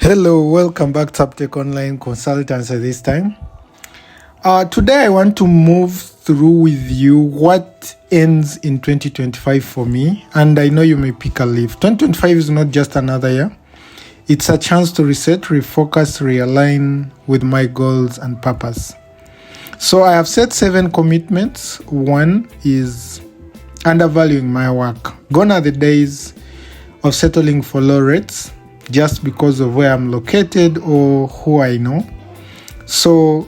Hello, welcome back to Sabtech Online Consultancy this time. Today I want to move through with you what ends in 2025 for me, and I know you may pick a leaf. 2025 is not just another year. It's a chance to reset, refocus, realign with my goals and purpose. So I have set 7 commitments. One is undervaluing my work. Gone are the days of settling for low rates just because of where I'm located or who I know. So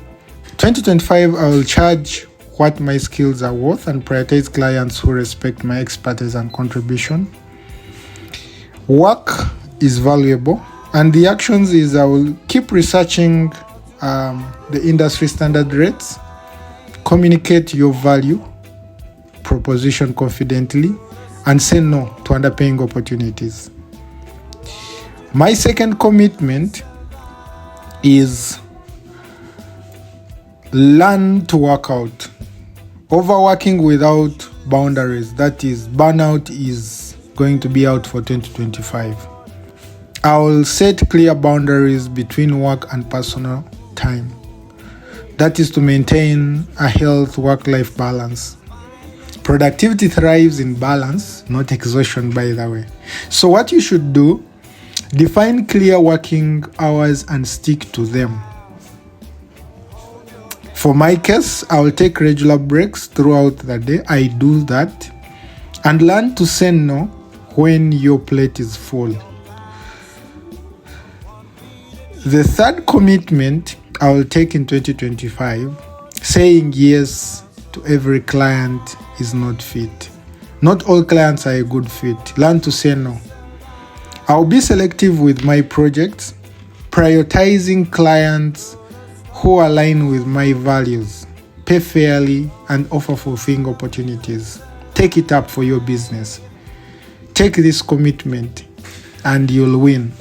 2025, I will charge what my skills are worth and prioritize clients who respect my expertise and contribution. Work is valuable, and the actions is I will keep researching the industry standard rates, communicate your value proposition confidently, and say no to underpaying opportunities. My second commitment is learn to work out. Overworking without boundaries, that is, burnout, is going to be out for 2025. I will set clear boundaries between work and personal time. That is to maintain a healthy work-life balance. Productivity thrives in balance, not exhaustion, by the way. So what you should do: define clear working hours and stick to them. For my case, I will take regular breaks throughout the day. I do that. And learn to say no when your plate is full. The third commitment I will take in 2025, saying yes to every client is not fit. Not all clients are a good fit. Learn to say no. I'll be selective with my projects, prioritizing clients who align with my values, pay fairly, and offer fulfilling opportunities. Take it up for your business. Take this commitment and you'll win.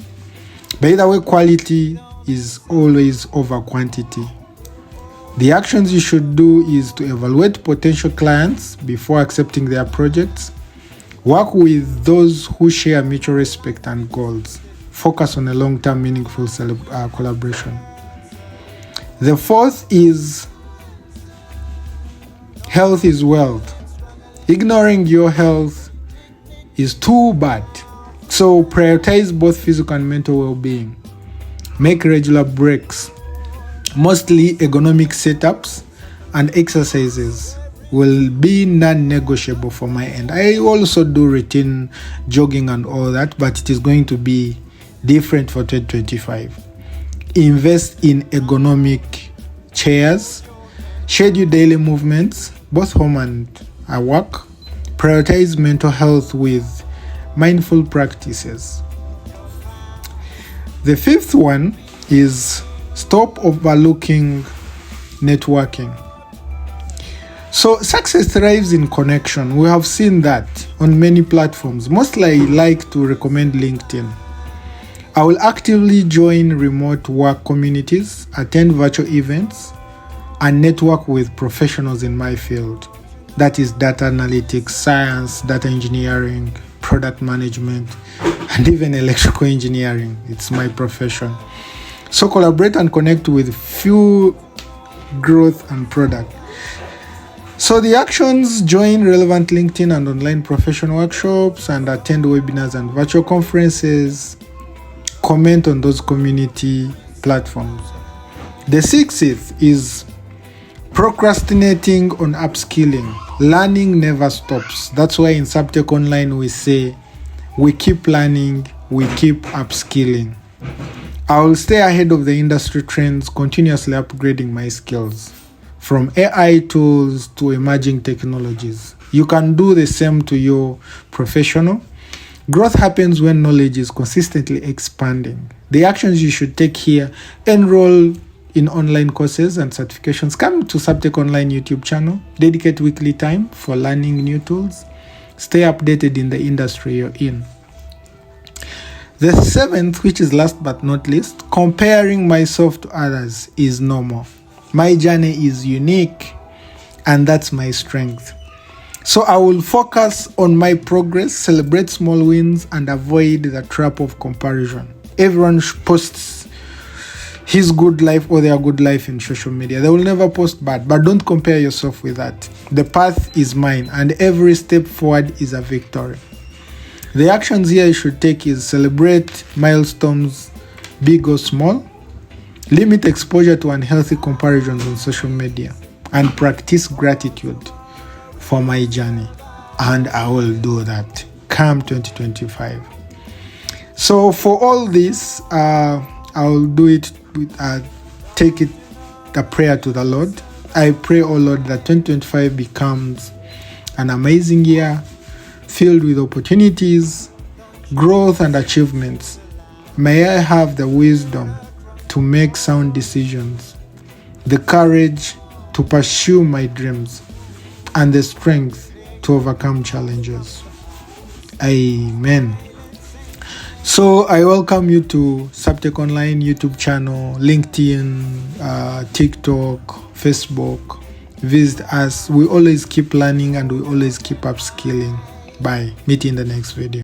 By the way, quality is always over quantity. The actions you should do is to evaluate potential clients before accepting their projects. Work with those who share mutual respect and goals. Focus on a long-term, meaningful collaboration. The fourth is health is wealth. Ignoring your health is too bad. So prioritize both physical and mental well-being. Make regular breaks. Mostly ergonomic setups and exercises will be non-negotiable for my end. I also do routine jogging and all that, but it is going to be different for 2025. Invest in ergonomic chairs. Schedule daily movements, both home and at work. Prioritize mental health with mindful practices. The fifth one is stop overlooking networking. So success thrives in connection. We have seen that on many platforms. Mostly I like to recommend LinkedIn. I will actively join remote work communities, attend virtual events, and network with professionals in my field. That is data analytics, science, data engineering, product management, and even electrical engineering. It's my profession. So collaborate and connect with few growth and product. So the actions: join relevant LinkedIn and online professional workshops and attend webinars and virtual conferences. Comment on those community platforms. The sixth is procrastinating on upskilling. Learning never stops. That's why in Sabtech Online we say we keep learning, we keep upskilling. I will stay ahead of the industry trends, continuously upgrading my skills. From AI tools to emerging technologies. You can do the same to your professional. Growth happens when knowledge is consistently expanding. The actions you should take here: enroll in online courses and certifications. Come to Sabtech Online YouTube channel. Dedicate weekly time for learning new tools. Stay updated in the industry you're in. The seventh, which is last but not least, comparing myself to others is normal. My journey is unique, and that's my strength. So I will focus on my progress, celebrate small wins, and avoid the trap of comparison. everyone posts his good life or their good life in social media. They will never post bad, but don't compare yourself with that. The path is mine, and every step forward is a victory. The actions here you should take is celebrate milestones, big or small, limit exposure to unhealthy comparisons on social media, and practice gratitude for my journey. And I will do that come 2025. So for all this, I'll do it with take it a prayer to the Lord. I pray, oh Lord, that 2025 becomes an amazing year filled with opportunities, growth, and achievements. May I have the wisdom to make sound decisions, the courage to pursue my dreams, and the strength to overcome challenges. Amen. So I welcome you to Sabtech Online YouTube channel, LinkedIn, TikTok, Facebook. Visit us. We always keep learning and we always keep upskilling. Bye. Meet you in the next video.